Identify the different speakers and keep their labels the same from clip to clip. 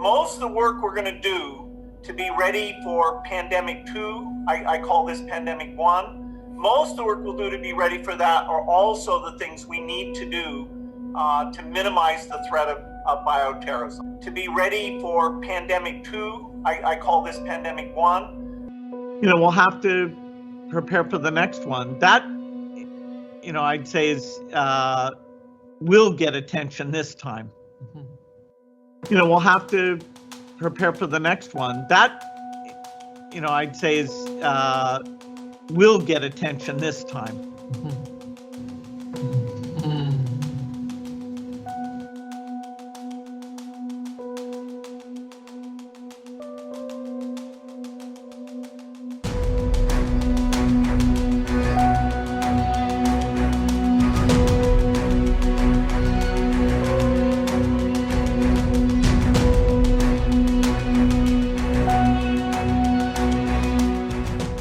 Speaker 1: most of the work we're going to do to be ready for pandemic 2, I call this pandemic 1, most of the work we'll do to be ready for that are also the things we need to do to minimize the threat of bioterrorism. To be ready for pandemic 2, I call this pandemic 1.
Speaker 2: We'll have to prepare for the next one. That, I'd say is will get attention this time. We'll have to prepare for the next one. That, I'd say is will get attention this time.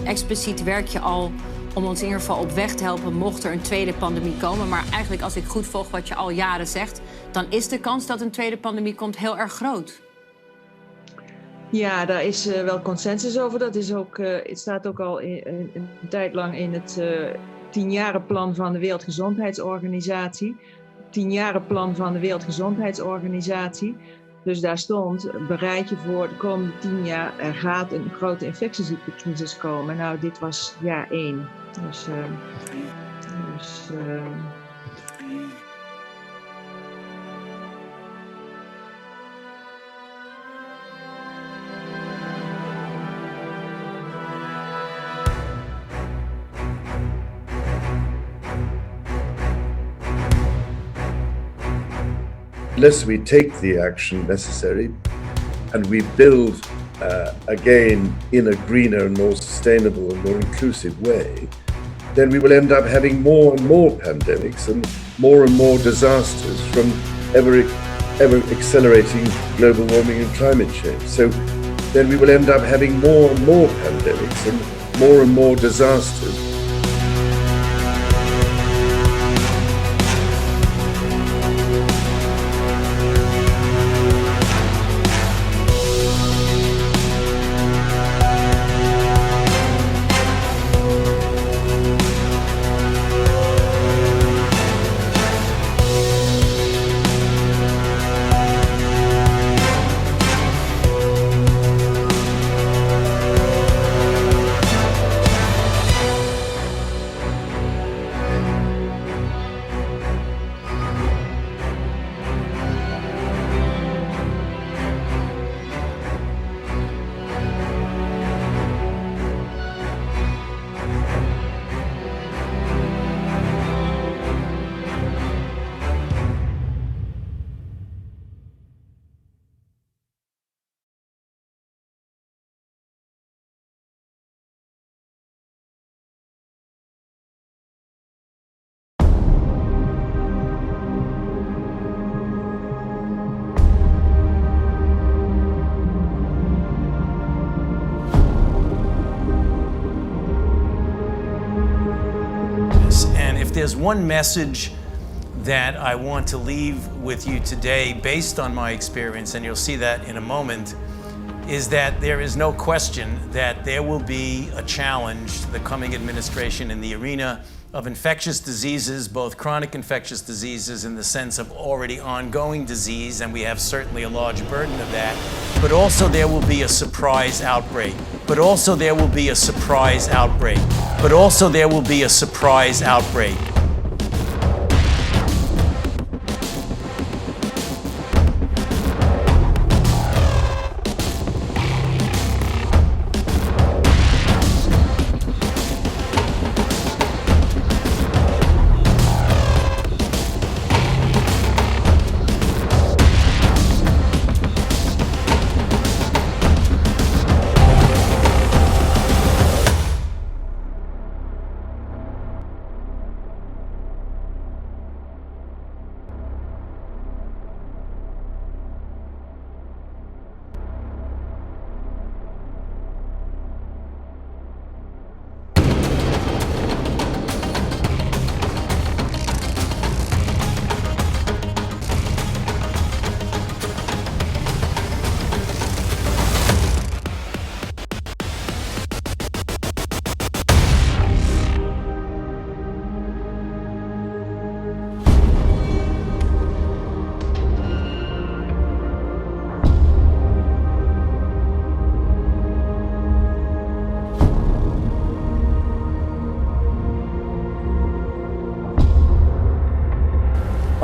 Speaker 3: Expliciet werk je al om ons in ieder geval op weg te helpen mocht er een tweede pandemie komen. Maar eigenlijk als ik goed volg wat je al jaren zegt, dan is de kans dat een tweede pandemie komt heel erg groot.
Speaker 4: Ja, daar is wel consensus over. Dat is ook, het staat ook al een tijd lang in het 10-jarenplan van de Wereldgezondheidsorganisatie. 10-jarenplan van de Wereldgezondheidsorganisatie. Dus daar stond, bereid je voor de komende 10 jaar, er gaat een grote infectieziektecrisis komen. Nou, dit was jaar 1.
Speaker 5: Unless we take the action necessary and we build again in a greener, more sustainable and more inclusive way, then we will end up having more and more pandemics and more disasters from ever accelerating global warming and climate change. So then we will end up having more and more pandemics and more disasters.
Speaker 6: There's one message that I want to leave with you today based on my experience, and you'll see that in a moment, is that there is no question that there will be a challenge to the coming administration in the arena of infectious diseases, both chronic infectious diseases in the sense of already ongoing disease, and we have certainly a large burden of that, but also there will be a surprise outbreak. But also there will be a surprise outbreak. But also there will be a surprise outbreak.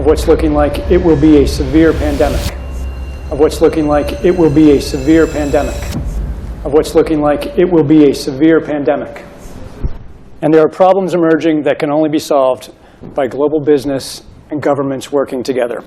Speaker 7: of what's looking like it will be a severe pandemic, of what's looking like it will be a severe pandemic, of what's looking like it will be a severe pandemic. And there are problems emerging that can only be solved by global business and governments working together.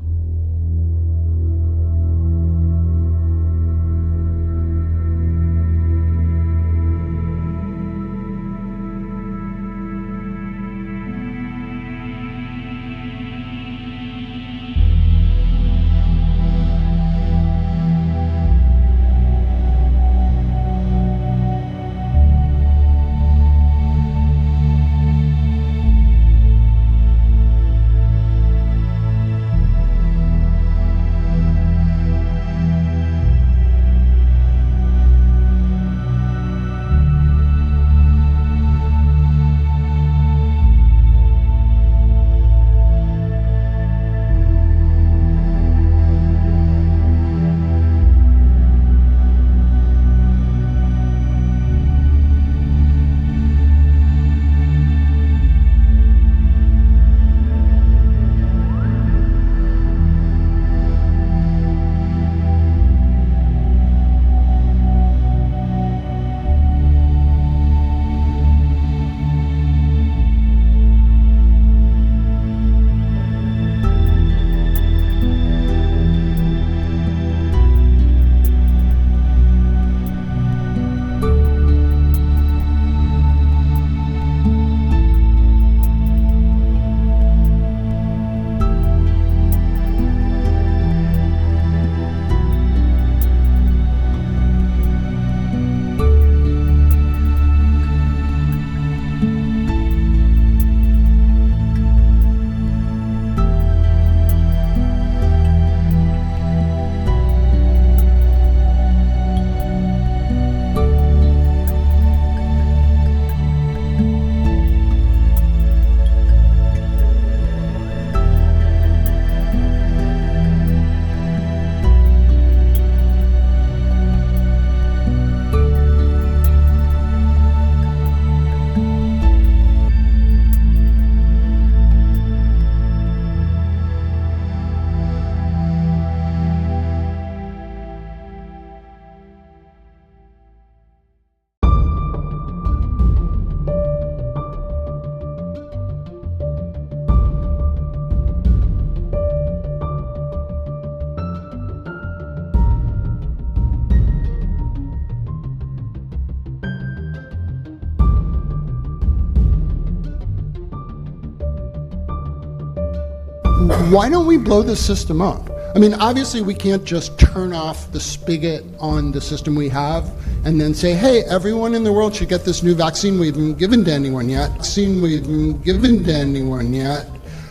Speaker 8: Why don't we blow this system up? I mean, obviously we can't just turn off the spigot on the system we have and then say, hey, everyone in the world should get this new vaccine we haven't given to anyone yet.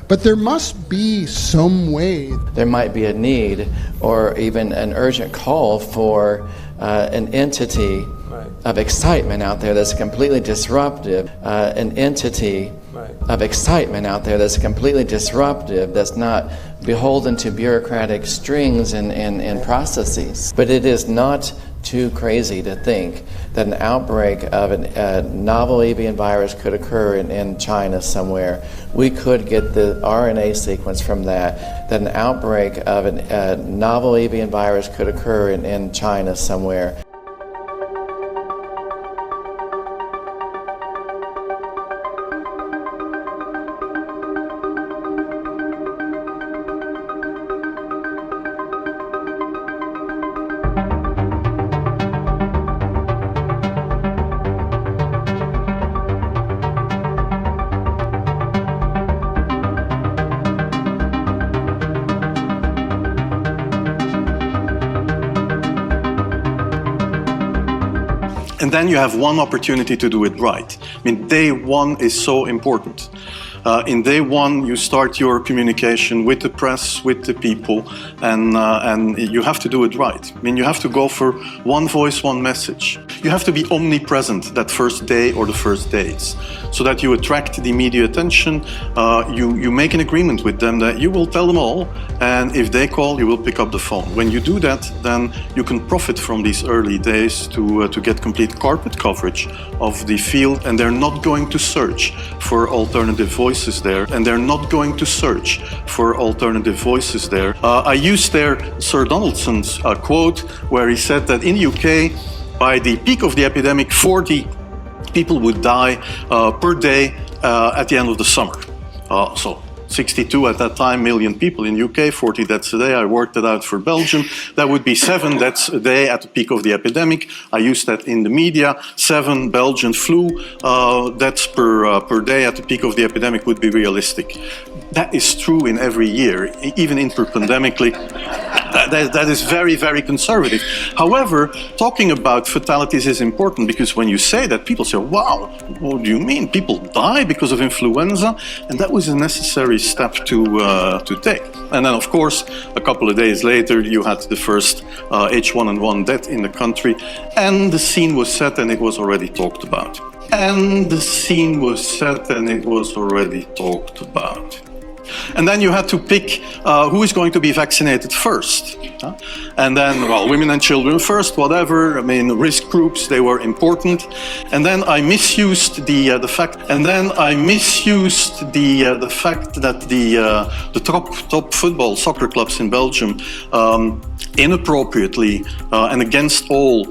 Speaker 8: But there must be some way.
Speaker 9: There might be a need or even an urgent call for an entity of excitement out there that's completely disruptive, an entity of excitement out there that's completely disruptive, that's not beholden to bureaucratic strings and processes. But it is not too crazy to think that an outbreak of a novel avian virus could occur in China somewhere. We could get the RNA sequence from that an outbreak of a novel avian virus could occur in China somewhere.
Speaker 10: And then you have one opportunity to do it right. I mean, day one is so important. In day one, you start your communication with the press, with the people, and you have to do it right. I mean, you have to go for one voice, one message. You have to be omnipresent that first day or the first days, so that you attract the media attention. You make an agreement with them that you will tell them all, and if they call, you will pick up the phone. When you do that, then you can profit from these early days to get complete carpet coverage of the field, and they're not going to search for alternative voices. voices there, and they're not going to search for alternative voices there. I used there Sir Donaldson's quote, where he said that in the UK, by the peak of the epidemic, 40 people would die per day at the end of the summer. So 62 at that time million people in UK, 40 deaths a day. I worked it out for Belgium. That would be 7 deaths a day at the peak of the epidemic. I used that in the media. 7 Belgian flu deaths per day at the peak of the epidemic would be realistic. That is true in every year, even interpandemically. That is very, very conservative. However, talking about fatalities is important, because when you say that, people say, wow, what do you mean? People die because of influenza? And that was a necessary step to take. And then, of course, a couple of days later, you had the first H1N1 death in the country, and the scene was set and it was already talked about. And the scene was set and it was already talked about. And then you had to pick who is going to be vaccinated first. And then, well, women and children first, whatever. I mean, risk groups, they were important. And then I misused the fact. And then I misused the fact that the top football soccer clubs in Belgium inappropriately and against all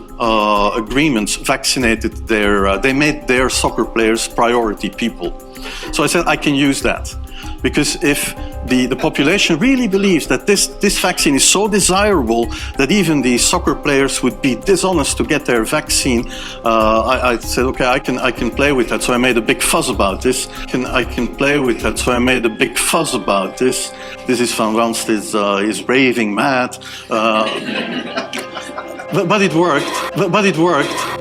Speaker 10: agreements vaccinated they made their soccer players priority people. So I said I can use that. Because if the population really believes that this vaccine is so desirable that even the soccer players would be dishonest to get their vaccine, I said, okay, I can play with that. So I made a big fuss about this. I can play with that. So I made a big fuss about this. This is Van Ranst is raving mad. But it worked. But it worked.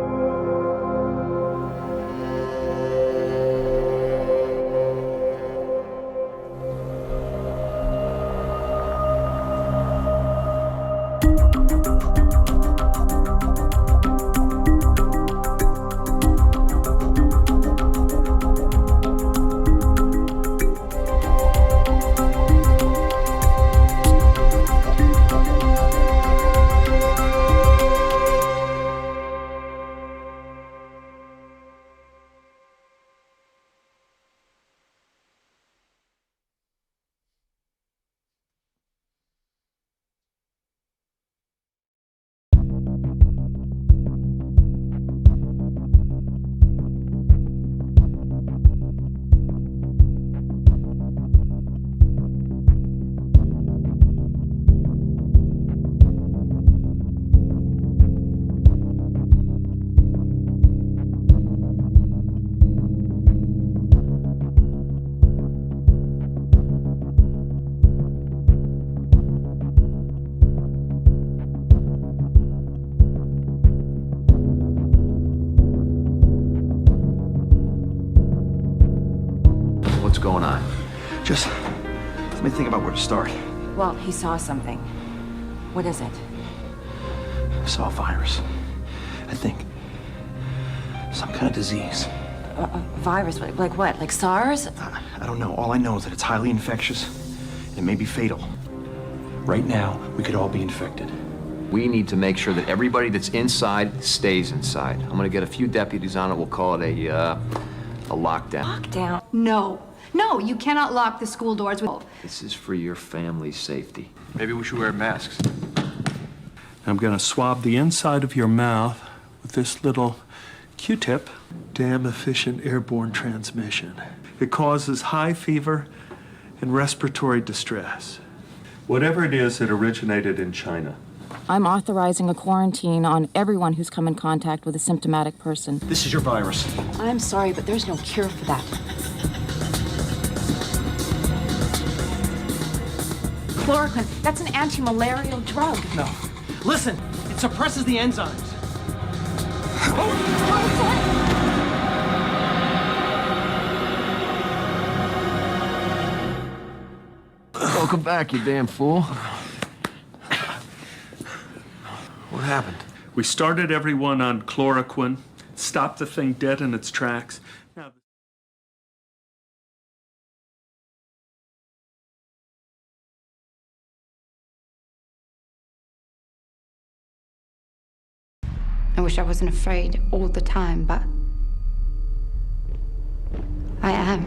Speaker 11: What's going on? Just let me think about where to start.
Speaker 12: Well, he saw something. What is it?
Speaker 11: I saw a virus. I think some kind of disease.
Speaker 12: A virus? Like what? Like SARS?
Speaker 11: I don't know. All I know is that it's highly infectious. It may be fatal. Right now, we could all be infected.
Speaker 13: We need to make sure that everybody that's inside stays inside. I'm gonna get a few deputies on it. We'll call it a lockdown.
Speaker 12: Lockdown?
Speaker 14: No, you cannot lock the school doors with...
Speaker 13: This is for your family's safety.
Speaker 11: Maybe we should wear masks.
Speaker 15: I'm gonna swab the inside of your mouth with this little Q-tip. Damn efficient airborne transmission. It causes high fever and respiratory distress. Whatever it is, it originated in China.
Speaker 16: I'm authorizing a quarantine on everyone who's come in contact with a symptomatic person.
Speaker 11: This is your virus.
Speaker 12: I'm sorry, but there's no cure for that.
Speaker 14: Chloroquine, that's an anti-malarial drug.
Speaker 11: No. Listen, it suppresses the enzymes.
Speaker 13: Welcome back, you damn fool.
Speaker 11: What happened?
Speaker 15: We started everyone on chloroquine, stopped the thing dead in its tracks. Now,
Speaker 14: I wish I wasn't afraid all the time, but I am.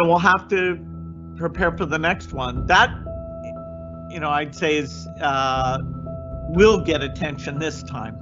Speaker 2: we'll have to prepare for the next one. That, I'd say is will get attention this time.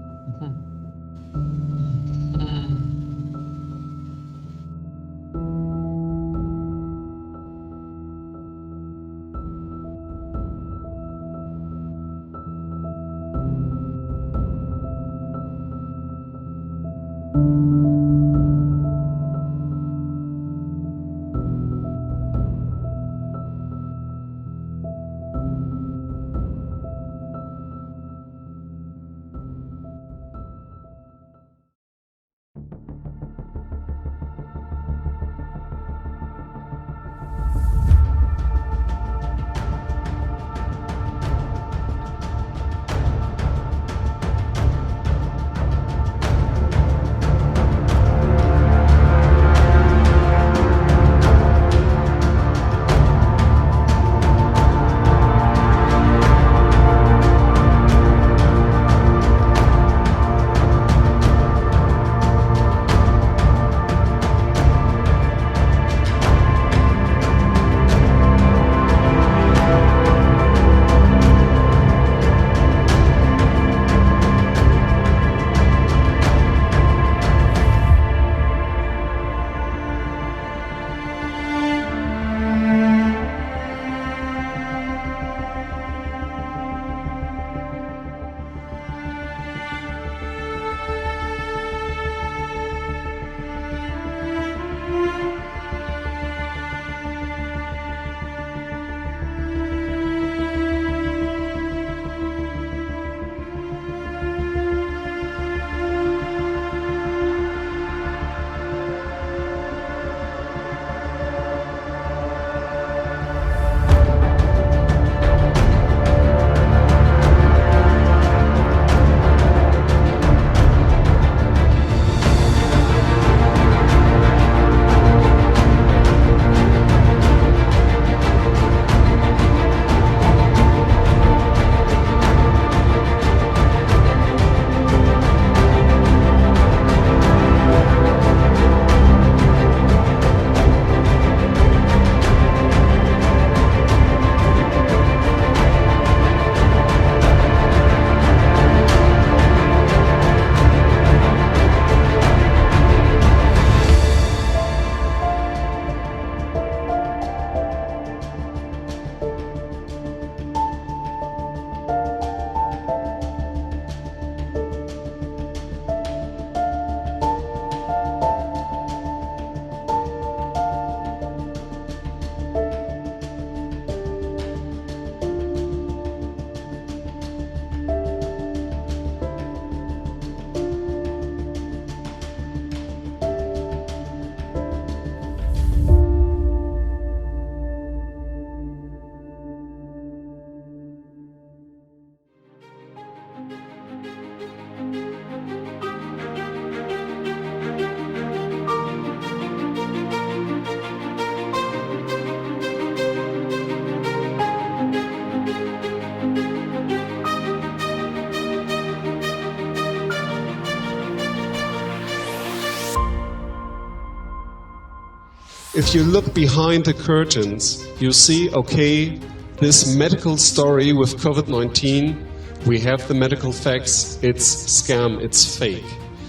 Speaker 17: If you look behind the curtains, you see, okay, this medical story with COVID-19, we have the medical facts, it's scam, it's fake.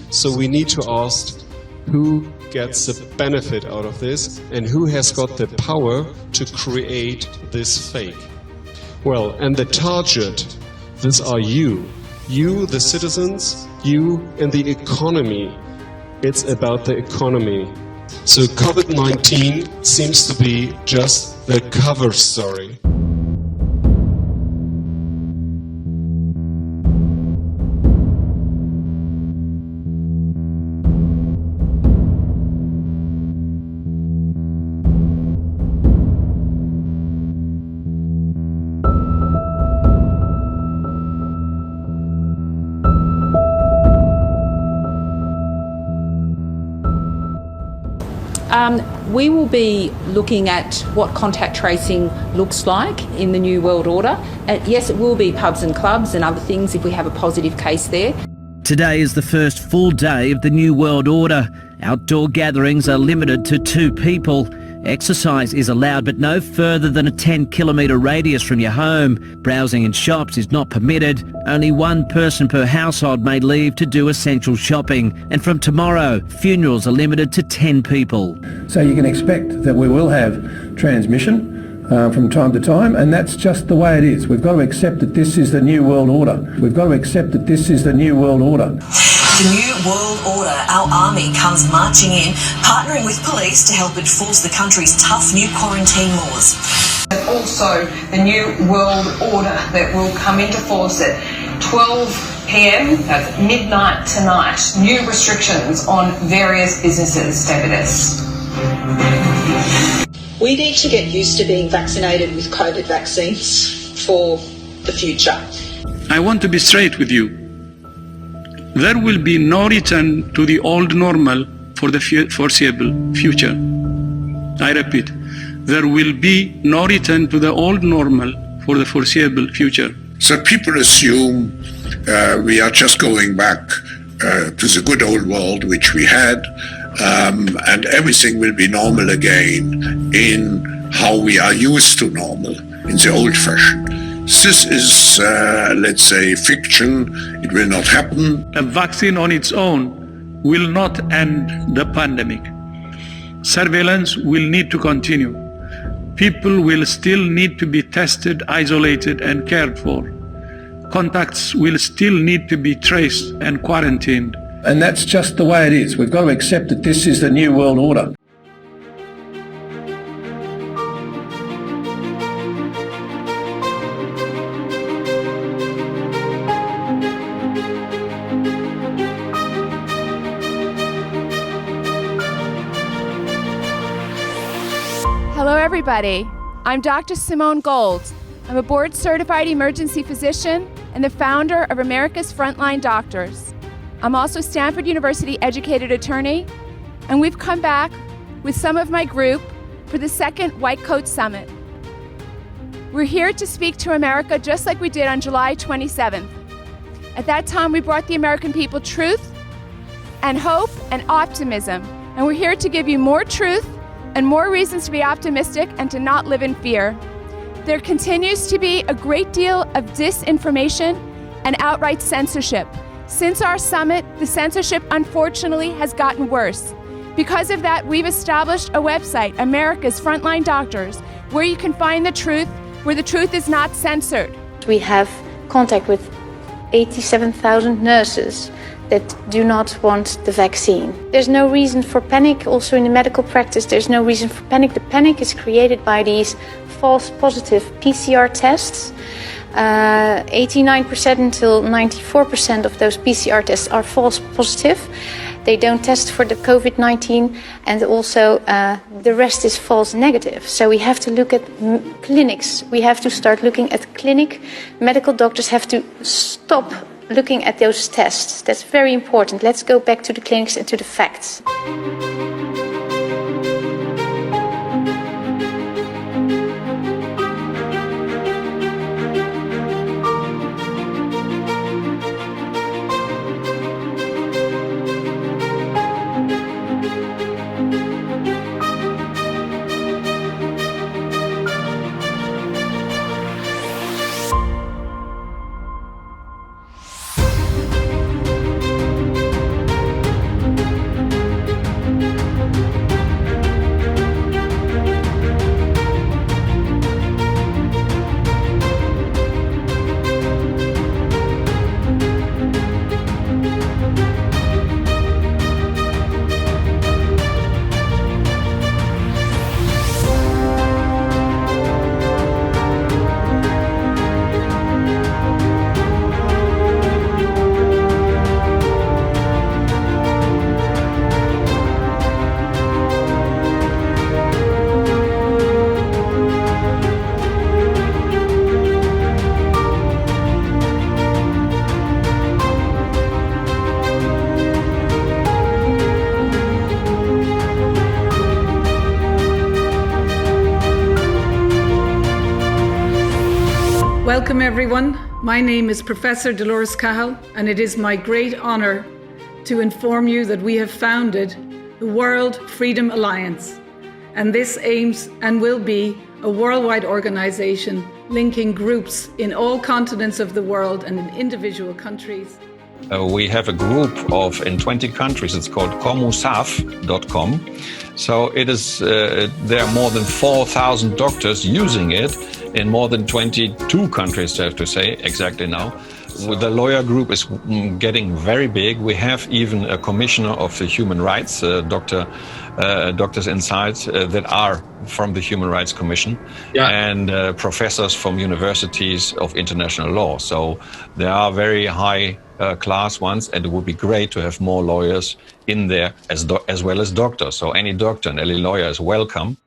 Speaker 17: So we need to ask who gets the benefit out of this and who has got the power to create this fake. Well, and the target, these are you. You, the citizens, you and the economy. It's about the economy. So COVID-19 seems to be just the cover story.
Speaker 18: We will be looking at what contact tracing looks like in the New World Order. Yes, it will be pubs and clubs and other things if we have a positive case there.
Speaker 19: Today is the first full day of the New World Order. Outdoor gatherings are limited to 2 people. Exercise is allowed, but no further than a 10-kilometre radius from your home. Browsing in shops is not permitted. Only one person per household may leave to do essential shopping. And from tomorrow, funerals are limited to 10 people.
Speaker 20: So you can expect that we will have transmission from time to time, and that's just the way it is. We've got to accept that this is the new world order. We've got to accept that this is the new world order.
Speaker 21: The new world order, our army comes marching in, partnering with police to help enforce the country's tough new quarantine laws.
Speaker 22: And also the new world order that will come into force at 12 p.m, that's midnight tonight. New restrictions on various businesses, David.
Speaker 23: We need to get used to being vaccinated with COVID vaccines for the future.
Speaker 24: I want to be straight with you. There will be no return to the old normal for the foreseeable future. I repeat, there will be no return to the old normal for the foreseeable future.
Speaker 25: So people assume we are just going back to the good old world which we had, and everything will be normal again in how we are used to normal, in the old fashion. This is, let's say, fiction. It will not happen.
Speaker 24: A vaccine on its own will not end the pandemic. Surveillance will need to continue. People will still need to be tested, isolated, and cared for. Contacts will still need to be traced and quarantined.
Speaker 20: And that's just the way it is. We've got to accept that this is the new world order.
Speaker 26: Hello everybody, I'm Dr. Simone Gold. I'm a board-certified emergency physician and the founder of America's Frontline Doctors. I'm also a Stanford University educated attorney, and we've come back with some of my group for the second White Coat Summit. We're here to speak to America just like we did on July 27th. At that time, we brought the American people truth and hope and optimism, and we're here to give you more truth and more reasons to be optimistic and to not live in fear. There continues to be a great deal of disinformation and outright censorship. Since our summit, the censorship unfortunately has gotten worse. Because of that, we've established a website, America's Frontline Doctors, where you can find the truth, where the truth is not censored.
Speaker 27: We have contact with 87,000 nurses that do not want the vaccine. There's no reason for panic. Also in the medical practice, there's no reason for panic. The panic is created by these false positive PCR tests. 89% until 94% of those PCR tests are false positive. They don't test for the COVID-19, and also the rest is false negative. So we have to look at clinics. We have to start looking at clinic. Medical doctors have to stop looking at those tests. That's very important. Let's go back to the clinics and to the facts.
Speaker 28: Welcome everyone. My name is Professor Dolores Cahill, and it is my great honour to inform you that we have founded the World Freedom Alliance. And this aims and will be a worldwide organization linking groups in all continents of the world and in individual countries.
Speaker 1: We have a group in 20 countries. It's called comusaf.com. So it is, there are more than 4,000 doctors using it in more than 22 countries, I have to say, exactly now. The lawyer group is getting very big. We have even a commissioner of the human rights, doctors inside that are from the Human Rights Commission, and professors from universities of international law. So there are very high class ones, and it would be great to have more lawyers in there as well as doctors. So any doctor and any lawyer is welcome.